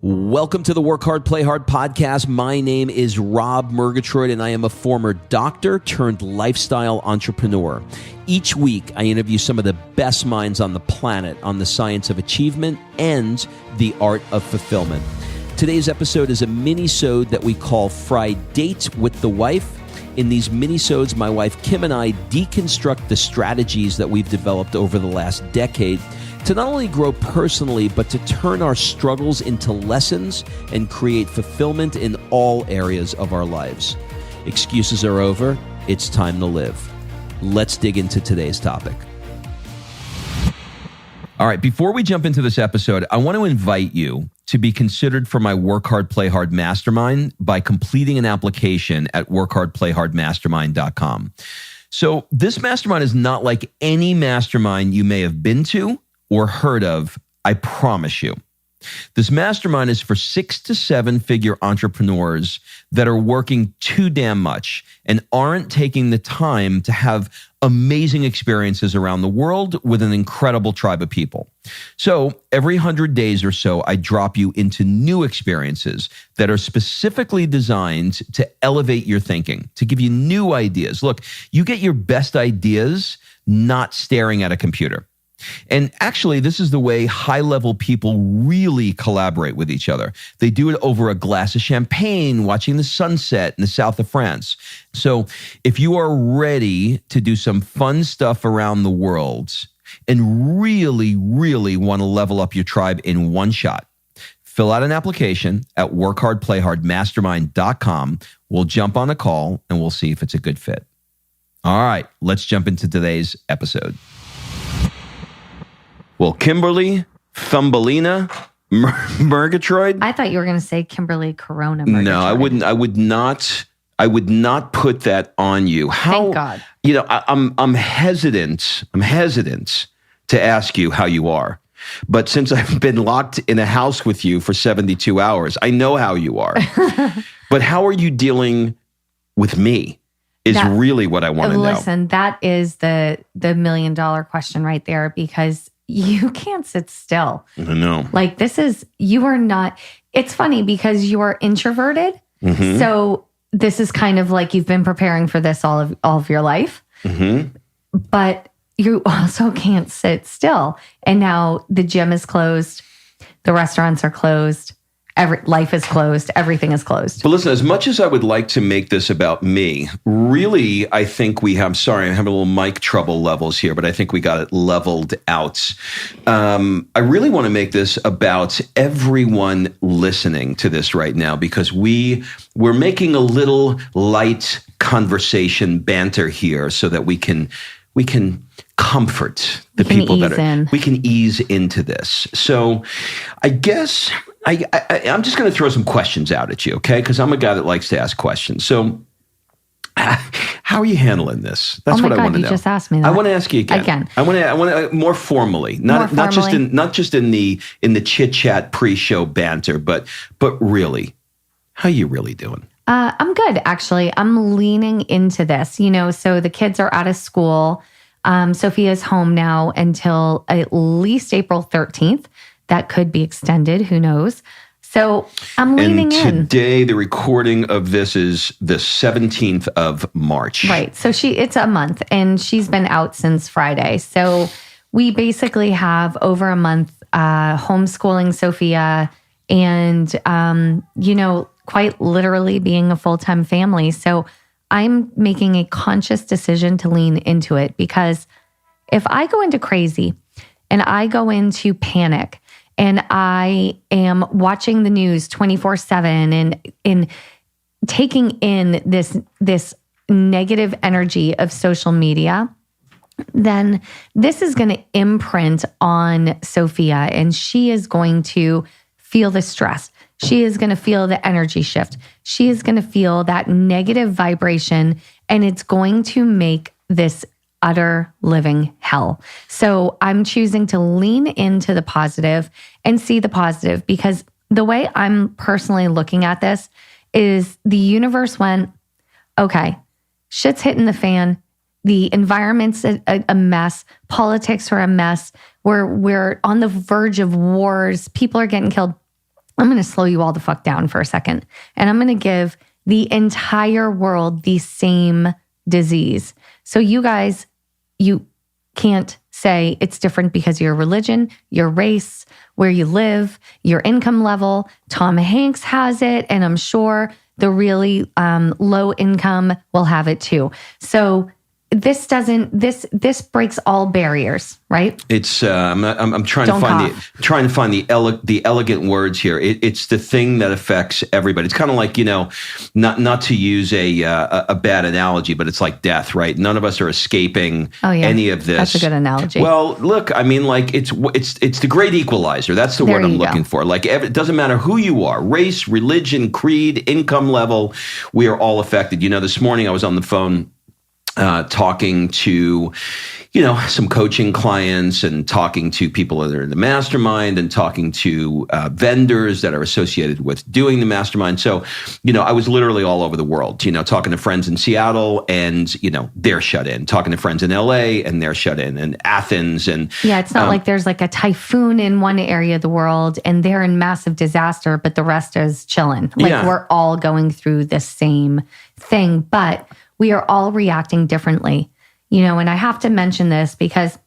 Welcome to the Work Hard, Play Hard podcast. My name is Rob Murgatroyd, and I am a former doctor turned lifestyle entrepreneur. Each week, I interview some of the best minds on the planet on the science of achievement and the art of fulfillment. Today's episode is a mini-sode that we call Fri-Date with the Wife. In these mini-sodes, my wife Kim and I deconstruct the strategies that we've developed over the last decade to not only grow personally, but to turn our struggles into lessons and create fulfillment in all areas of our lives. Excuses are over. It's time to live. Let's dig into today's topic. All right, before we jump into this episode, I want to invite you to be considered for my Work Hard, Play Hard Mastermind by completing an application at workhardplayhardmastermind.com. So this mastermind is not like any mastermind you may have been to or heard of, I promise you. This mastermind is for 6 to 7 figure entrepreneurs that are working too damn much and aren't taking the time to have amazing experiences around the world with an incredible tribe of people. So every 100 days or so, I drop you into new experiences that are specifically designed to elevate your thinking, to give you new ideas. Look, you get your best ideas not staring at a computer. And actually, this is the way high-level people really collaborate with each other. They do it over a glass of champagne, watching the sunset in the south of France. So if you are ready to do some fun stuff around the world and really, really want to level up your tribe in one shot, fill out an application at workhardplayhardmastermind.com. We'll jump on a call and we'll see if it's a good fit. All right, let's jump into today's episode. Well, Kimberly Thumbelina Murgatroyd. I thought you were going to say Kimberly Corona Murgatroyd. No, I wouldn't. I would not put that on you. Thank God. You know, I'm hesitant. I'm hesitant to ask you how you are. But since I've been locked in a house with you for 72 hours, I know how you are. But how are you dealing with me? Is really what I want to know. Listen, that is the $1 million question right there, because you can't sit still. I know. Like you are not, it's funny because you're introverted. Mm-hmm. So this is kind of like you've been preparing for this all of your life. Mm-hmm. But you also can't sit still. And now the gym is closed. The restaurants are closed. Life is closed. Everything is closed. But listen, as much as I would like to make this about me, really, I think we have, sorry, I'm having a little mic trouble levels here, but I think we got it leveled out. I really want to make this about everyone listening to this right now, because we're making a little light conversation banter here so that we can comfort the people we can ease into this. So I guess I'm just going to throw some questions out at you, okay? Because I'm a guy that likes to ask questions. So how are you handling this? That's what I want to know. You just asked me that. I want to ask you again. I want to more formally, not just in the chit chat pre-show banter, but really, how are you really doing? I'm good, actually. I'm leaning into this. So the kids are out of school. Sophia's home now until at least April 13th. That could be extended. Who knows? So I'm leaning in. And today, the recording of this is the 17th of March. Right. So it's a month, and she's been out since Friday. So we basically have over a month homeschooling Sophia and, quite literally being a full-time family. So I'm making a conscious decision to lean into it, because if I go into crazy and I go into panic and I am watching the news 24/7 and taking in this negative energy of social media, then this is going to imprint on Sophia, and she is going to feel the stress. She is going to feel the energy shift. She is going to feel that negative vibration, and it's going to make this utter living hell. So I'm choosing to lean into the positive and see the positive, because the way I'm personally looking at this is the universe went, okay, shit's hitting the fan. The environment's a mess. Politics are a mess. We're on the verge of wars. People are getting killed. I'm going to slow you all the fuck down for a second. And I'm going to give the entire world the same disease. So you guys, you can't say it's different because of your religion, your race, where you live, your income level. Tom Hanks has it, and I'm sure the really low income will have it too. So this breaks all barriers, right? It's I'm trying to find the elegant words here. It's the thing that affects everybody. It's kind of like, not to use a bad analogy, but it's like death, right? None of us are escaping any of this. That's a good analogy. Well, look, I mean, like it's the great equalizer. That's the word I'm looking for. Like it doesn't matter who you are, race, religion, creed, income level, we are all affected. This morning I was on the phone talking to, some coaching clients and talking to people that are in the mastermind and talking to vendors that are associated with doing the mastermind. So, I was literally all over the world, talking to friends in Seattle and, they're shut in, talking to friends in LA and they're shut in, and Athens. And yeah, it's not like there's like a typhoon in one area of the world and they're in massive disaster, but the rest is chilling. Like we're all going through the same thing, but we are all reacting differently, and I have to mention this because,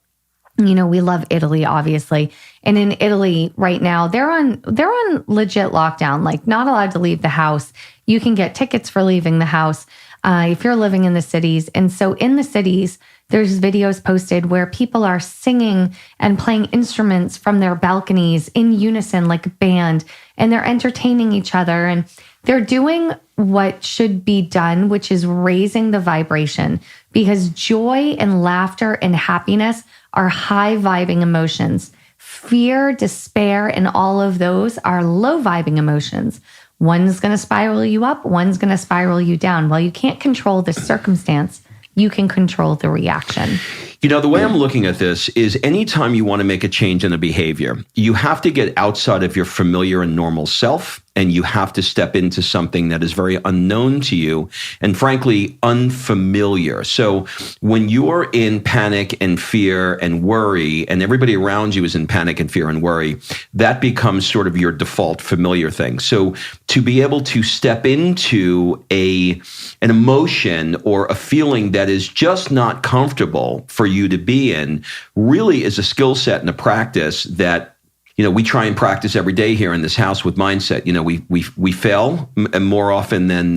we love Italy, obviously. And in Italy right now, they're on legit lockdown, like not allowed to leave the house. You can get tickets for leaving the house if you're living in the cities. And so in the cities, there's videos posted where people are singing and playing instruments from their balconies in unison, like a band, and they're entertaining each other. And they're doing what should be done, which is raising the vibration, because joy and laughter and happiness are high vibing emotions. Fear, despair, and all of those are low vibing emotions. One's going to spiral you up, one's going to spiral you down. While you can't control the circumstance, you can control the reaction. The way I'm looking at this is anytime you want to make a change in a behavior, you have to get outside of your familiar and normal self, and you have to step into something that is very unknown to you and frankly unfamiliar. So when you're in panic and fear and worry, and everybody around you is in panic and fear and worry, that becomes sort of your default familiar thing. So to be able to step into an emotion or a feeling that is just not comfortable for you to be in really is a skill set and a practice that we try and practice every day here in this house with mindset. We fail more often than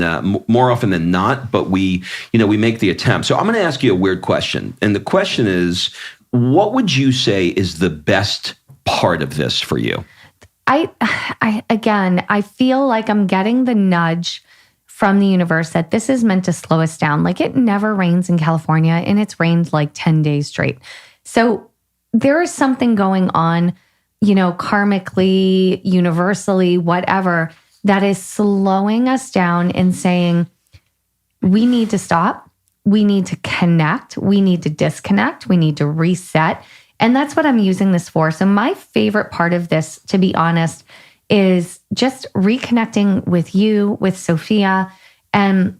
not, but we make the attempt. So I'm going to ask you a weird question, and the question is, what would you say is the best part of this for you? I feel like I'm getting the nudge from the universe that this is meant to slow us down. Like it never rains in California, and it's rained like 10 days straight. So there is something going on, karmically, universally, whatever, that is slowing us down and saying, we need to stop. We need to connect. We need to disconnect. We need to reset. And that's what I'm using this for. So my favorite part of this, to be honest, is just reconnecting with you, with Sophia. And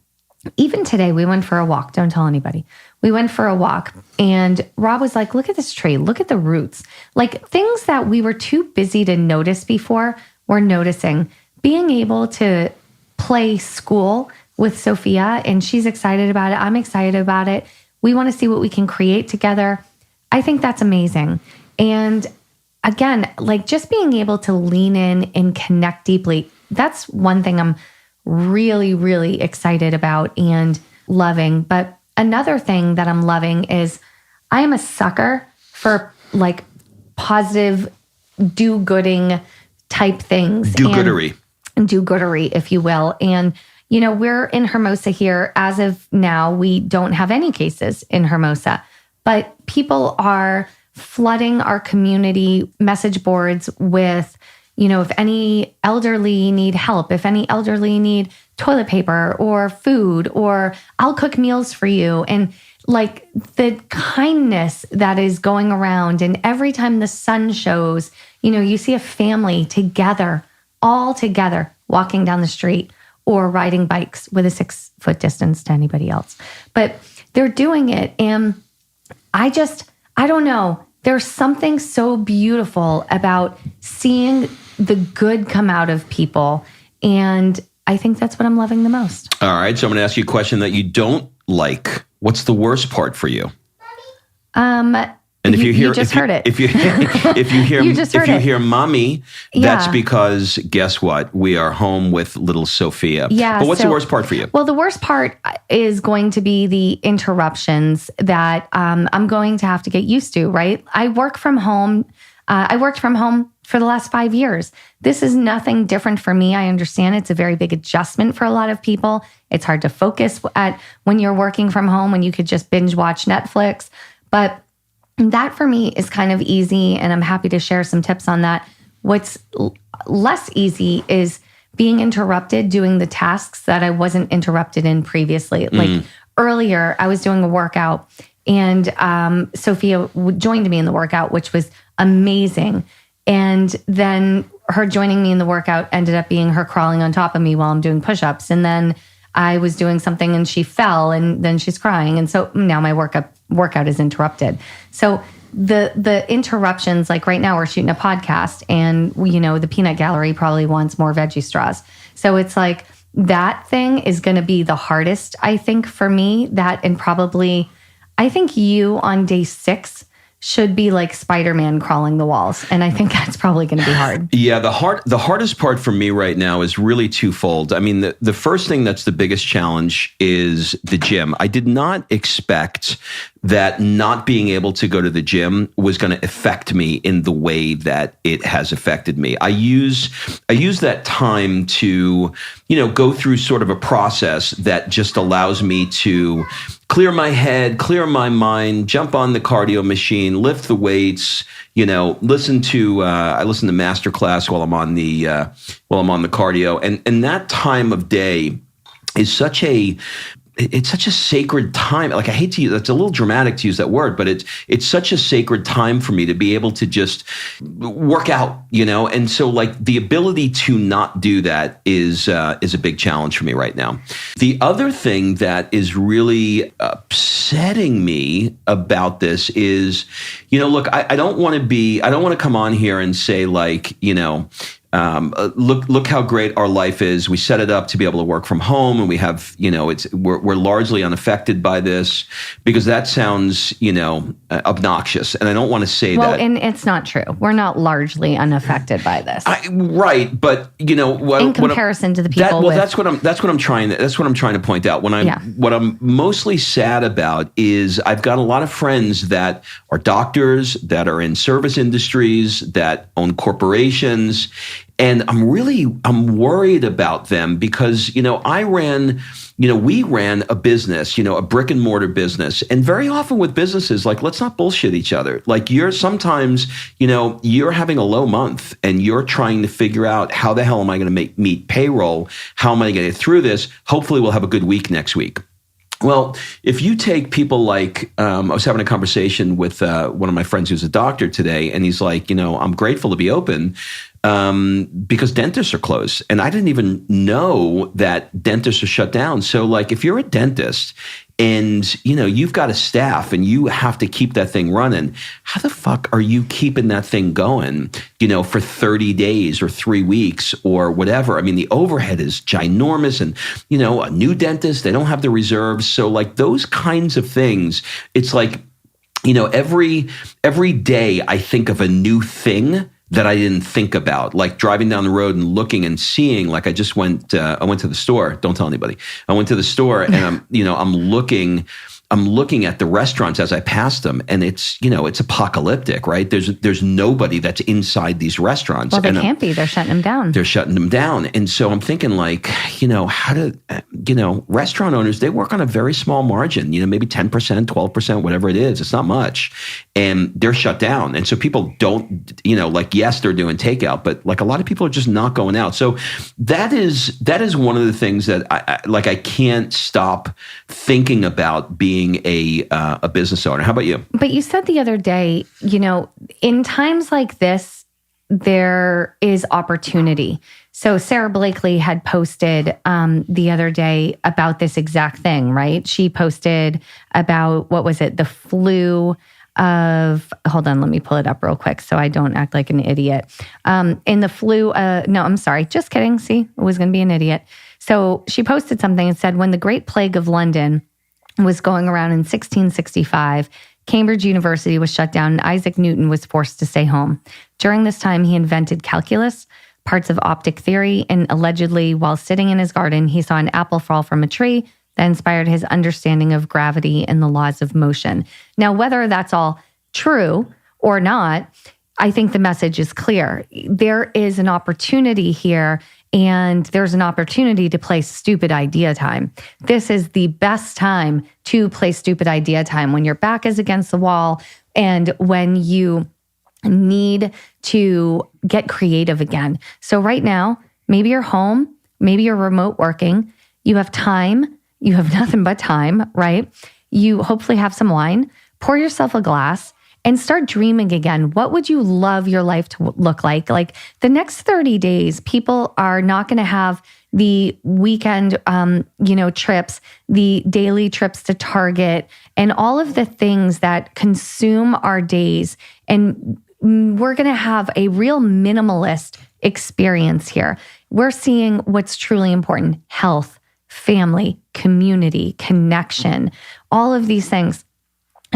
even today, we went for a walk. Don't tell anybody. We went for a walk and Rob was like, look at this tree. Look at the roots. Like things that we were too busy to notice before, we're noticing. Being able to play school with Sophia, and she's excited about it. I'm excited about it. We want to see what we can create together. I think that's amazing. And again, like just being able to lean in and connect deeply. That's one thing I'm really, really excited about and loving. But another thing that I'm loving is I am a sucker for like positive do-gooding type things. Do-goodery. And do-goodery, if you will. And, we're in Hermosa here. As of now, we don't have any cases in Hermosa, but people are flooding our community message boards with, if any elderly need help, if any elderly need toilet paper or food, or I'll cook meals for you. And like the kindness that is going around. And every time the sun shows, you see a family together, all together, walking down the street or riding bikes with a 6-foot distance to anybody else. But they're doing it. And I don't know. there's something so beautiful about seeing the good come out of people. And I think that's what I'm loving the most. All right. So I'm going to ask you a question that you don't like. What's the worst part for you? And if you just heard it. If you hear mommy, that's Yeah. because guess what? We are home with little Sophia. Yeah, But what's the so- worst part for you? Well, the worst part is going to be the interruptions that I'm going to have to get used to, right? I work from home. I worked from home for the last 5 years. This is nothing different for me. I understand it's a very big adjustment for a lot of people. It's hard to focus when you're working from home, when you could just binge watch Netflix. But that for me is kind of easy, and I'm happy to share some tips on that. What's less easy is being interrupted doing the tasks that I wasn't interrupted in previously. Like earlier, I was doing a workout, and Sophia joined me in the workout, which was amazing. And then her joining me in the workout ended up being her crawling on top of me while I'm doing push-ups. And then I was doing something and she fell, and then she's crying. And so now my workout is interrupted. So the interruptions, like right now we're shooting a podcast, and the peanut gallery probably wants more veggie straws. So it's like that thing is going to be the hardest, I think, for me. That, and probably, I think you on day 6 should be like Spider-Man crawling the walls. And I think that's probably going to be hard. Yeah, the hardest part for me right now is really twofold. I mean, the first thing that's the biggest challenge is the gym. I did not expect that not being able to go to the gym was going to affect me in the way that it has affected me. I use that time to, go through sort of a process that just allows me to clear my head, clear my mind, jump on the cardio machine, lift the weights, listen to Masterclass while I'm on the cardio. And that time of day is such a sacred time. Like, I hate to use, it's a little dramatic to use that word, but it's such a sacred time for me to be able to just work out, And so, like, the ability to not do that is a big challenge for me right now. The other thing that is really upsetting me about this is, look, I don't want to come on here and say, like, look how great our life is. We set it up to be able to work from home, and we have, we're largely unaffected by this, because that sounds, obnoxious. And I don't want to say that. Well, and it's not true. We're not largely unaffected by this. Right. But, in comparison to the people. That's what I'm trying to point out. What I'm mostly sad about is I've got a lot of friends that are doctors, that are in service industries, that own corporations. And I'm worried about them because, we ran a business, a brick and mortar business. And very often with businesses, like, let's not bullshit each other. Like, you're having a low month and you're trying to figure out, how the hell am I going to meet payroll? How am I going to get through this? Hopefully we'll have a good week next week. Well, if you take people like, I was having a conversation with one of my friends who's a doctor today, and he's like, I'm grateful to be open because dentists are closed. And I didn't even know that dentists are shut down. So, like, if you're a dentist and, you've got a staff and you have to keep that thing running, how the fuck are you keeping that thing going, for 30 days or 3 weeks or whatever? I mean, the overhead is ginormous, and, a new dentist, they don't have the reserves. So, like, those kinds of things, it's like, every day I think of a new thing that I didn't think about, like driving down the road and looking and seeing. Like, I went to the store. Don't tell anybody. I went to the store, and I'm looking at the restaurants as I pass them, and it's apocalyptic, right? There's nobody that's inside these restaurants. Well, they can't be. They're shutting them down. They're shutting them down. And so I'm thinking, like, how do, restaurant owners, they work on a very small margin, maybe 10%, 12%, whatever it is. It's not much. And they're shut down. And so people don't, yes, they're doing takeout, but, like, a lot of people are just not going out. So that is one of the things that I can't stop thinking about being a business owner. How about you? But you said the other day, in times like this, there is opportunity. So Sarah Blakely had posted the other day about this exact thing, right? She posted about, what was it? The flu hold on, let me pull it up real quick so I don't act like an idiot. In the flu, no, I'm sorry, just kidding. See, I was going to be an idiot. So she posted something and said, when the Great Plague of London was going around in 1665, Cambridge University was shut down and Isaac Newton was forced to stay home. During this time, he invented calculus, parts of optic theory, and allegedly, while sitting in his garden, he saw an apple fall from a tree that inspired his understanding of gravity and the laws of motion. Now, whether that's all true or not, I think the message is clear. There is an opportunity here, and there's an opportunity to play stupid idea time. This is the best time to play stupid idea time, when your back is against the wall and when you need to get creative again. So right now, maybe you're home, maybe you're remote working, you have time, you have nothing but time, right? You hopefully have some wine, pour yourself a glass, and start dreaming again. What would you love your life to look like? Like the next 30 days, people are not going to have the weekend, trips, the daily trips to Target, and all of the things that consume our days. And we're going to have a real minimalist experience here. We're seeing what's truly important: health, family, community, connection, all of these things.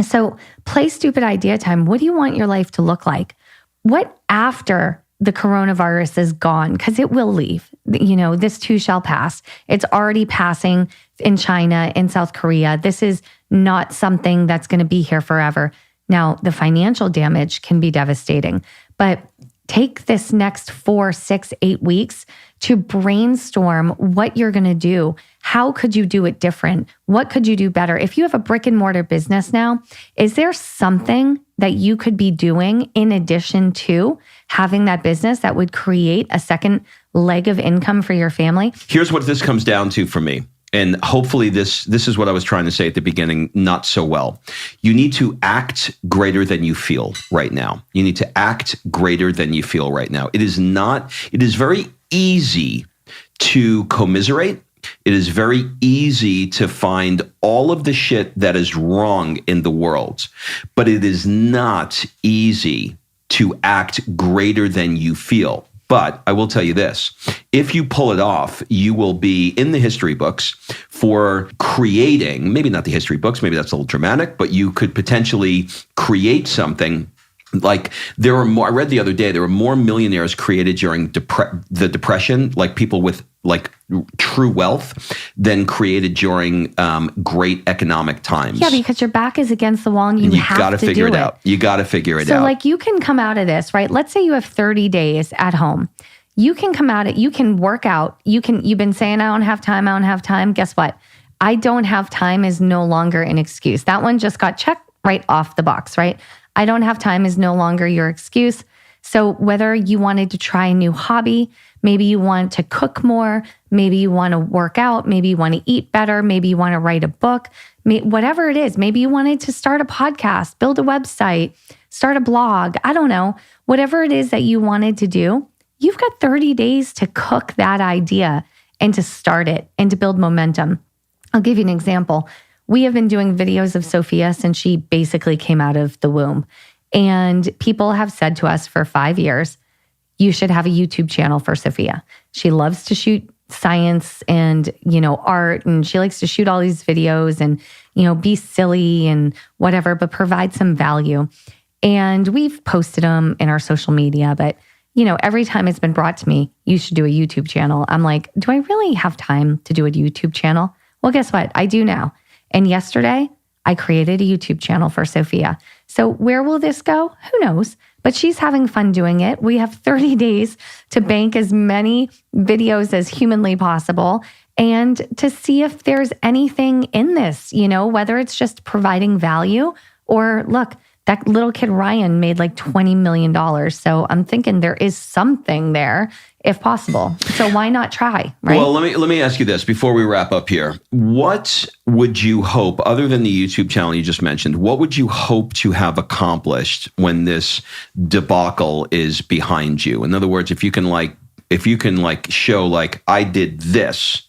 So play stupid idea time. What do you want your life to look like? What after the coronavirus is gone? Because it will leave. This too shall pass. It's already passing in China, in South Korea. This is not something that's going to be here forever. Now, the financial damage can be devastating, but take this next 4, 6, 8 weeks to brainstorm what you're going to do. How could you do it different? What could you do better? If you have a brick and mortar business now, is there something that you could be doing in addition to having that business that would create a second leg of income for your family? Here's what this comes down to for me. And hopefully this is what I was trying to say at the beginning, not so well. You need to act greater than you feel right now. You need to act greater than you feel right now. It is very easy to commiserate. It is very easy to find all of the shit that is wrong in the world, but it is not easy to act greater than you feel. But I will tell you this, if you pull it off, you will be in the history books for creating, maybe not the history books, maybe that's a little dramatic, but you could potentially create something. Like there were more, I read the other day, there were more millionaires created during the Depression, like people with like true wealth, than created during great economic times. Yeah, because your back is against the wall and you have gotta to figure do it out. You got to figure it out. So like you can come out of this, right? Let's say you have 30 days at home. You can come out, you can work out. You've been saying, I don't have time. Guess what? I don't have time is no longer an excuse. That one just got checked right off the box, right? I don't have time is no longer your excuse. So whether you wanted to try a new hobby, maybe you want to cook more, maybe you want to work out, maybe you want to eat better, maybe you want to write a book, whatever it is, maybe you wanted to start a podcast, build a website, start a blog, I don't know, whatever it is that you wanted to do, you've got 30 days to cook that idea and to start it and to build momentum. I'll give you an example. We have been doing videos of Sophia since she basically came out of the womb. And people have said to us for 5 years, you should have a YouTube channel for Sophia. She loves to shoot science and, art, and she likes to shoot all these videos and, be silly and whatever, but provide some value. And we've posted them in our social media, but every time it's been brought to me, you should do a YouTube channel. I'm like, do I really have time to do a YouTube channel? Well, guess what? I do now. And yesterday, I created a YouTube channel for Sophia. So where will this go? Who knows? But she's having fun doing it. We have 30 days to bank as many videos as humanly possible and to see if there's anything in this, whether it's just providing value or look, that little kid Ryan made like $20 million. So I'm thinking there is something there if possible. So why not try, right? Well, let me ask you this before we wrap up here. What would you hope, other than the YouTube channel you just mentioned, what would you hope to have accomplished when this debacle is behind you? In other words, if you can show like I did this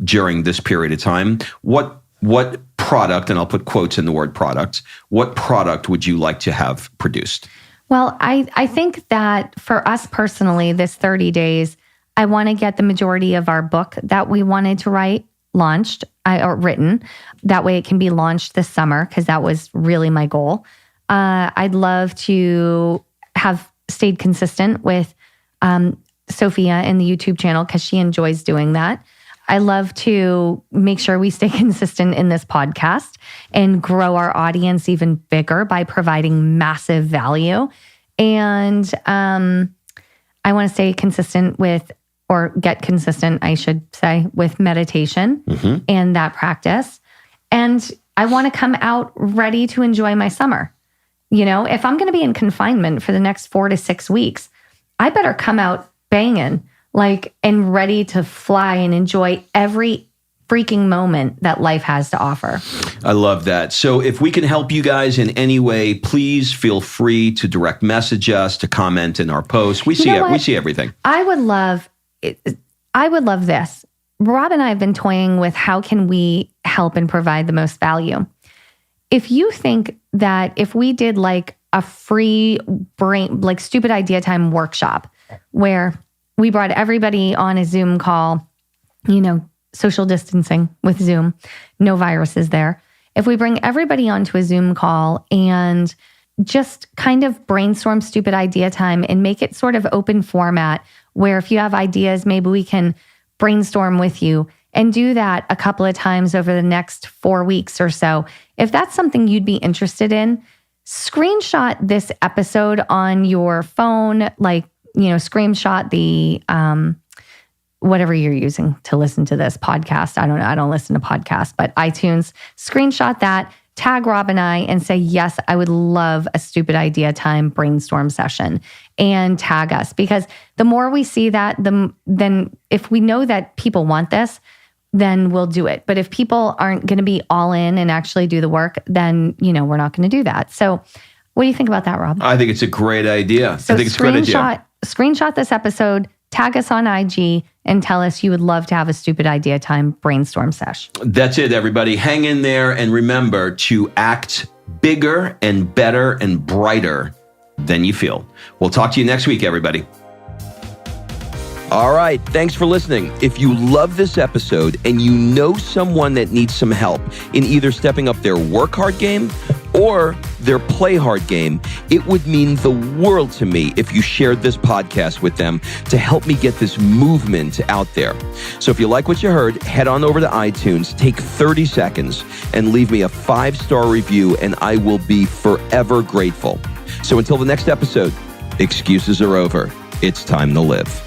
during this period of time, what what product, and I'll put quotes in the word product, what product would you like to have produced? Well, I think that for us personally, this 30 days, I want to get the majority of our book that we wanted to write launched or written. That way it can be launched this summer, because that was really my goal. I'd love to have stayed consistent with Sophia in the YouTube channel, because she enjoys doing that. I love to make sure we stay consistent in this podcast and grow our audience even bigger by providing massive value. And I want to stay consistent with, or get consistent, I should say, with meditation and that practice. And I want to come out ready to enjoy my summer. You know, if I'm going to be in confinement for the next 4 to 6 weeks, I better come out banging, and ready to fly and enjoy every freaking moment that life has to offer. I love that. So if we can help you guys in any way, please feel free to direct message us, to comment in our posts. We see everything. I would love this. Rob and I have been toying with how can we help and provide the most value. If you think that if we did a free brain, stupid idea time workshop where we brought everybody on a Zoom call, social distancing with Zoom, no viruses there. If we bring everybody onto a Zoom call and just kind of brainstorm stupid idea time and make it sort of open format where if you have ideas, maybe we can brainstorm with you, and do that a couple of times over the next 4 weeks or so. If that's something you'd be interested in, screenshot this episode on your phone, screenshot the whatever you're using to listen to this podcast. I don't know. I don't listen to podcasts, but iTunes. Screenshot that, tag Rob and I, and say, yes, I would love a stupid idea time brainstorm session, and tag us. Because the more we see that, then if we know that people want this, then we'll do it. But if people aren't going to be all in and actually do the work, then, we're not going to do that. So what do you think about that, Rob? I think it's a great idea. So I think it's a great idea. Screenshot this episode, tag us on IG, and tell us you would love to have a stupid idea time brainstorm sesh. That's it, everybody. Hang in there, and remember to act bigger and better and brighter than you feel. We'll talk to you next week, everybody. All right. Thanks for listening. If you love this episode and you know someone that needs some help in either stepping up their work hard game or their play hard game, it would mean the world to me if you shared this podcast with them to help me get this movement out there. So if you like what you heard, head on over to iTunes, take 30 seconds and leave me a 5-star review, and I will be forever grateful. So until the next episode, excuses are over. It's time to live.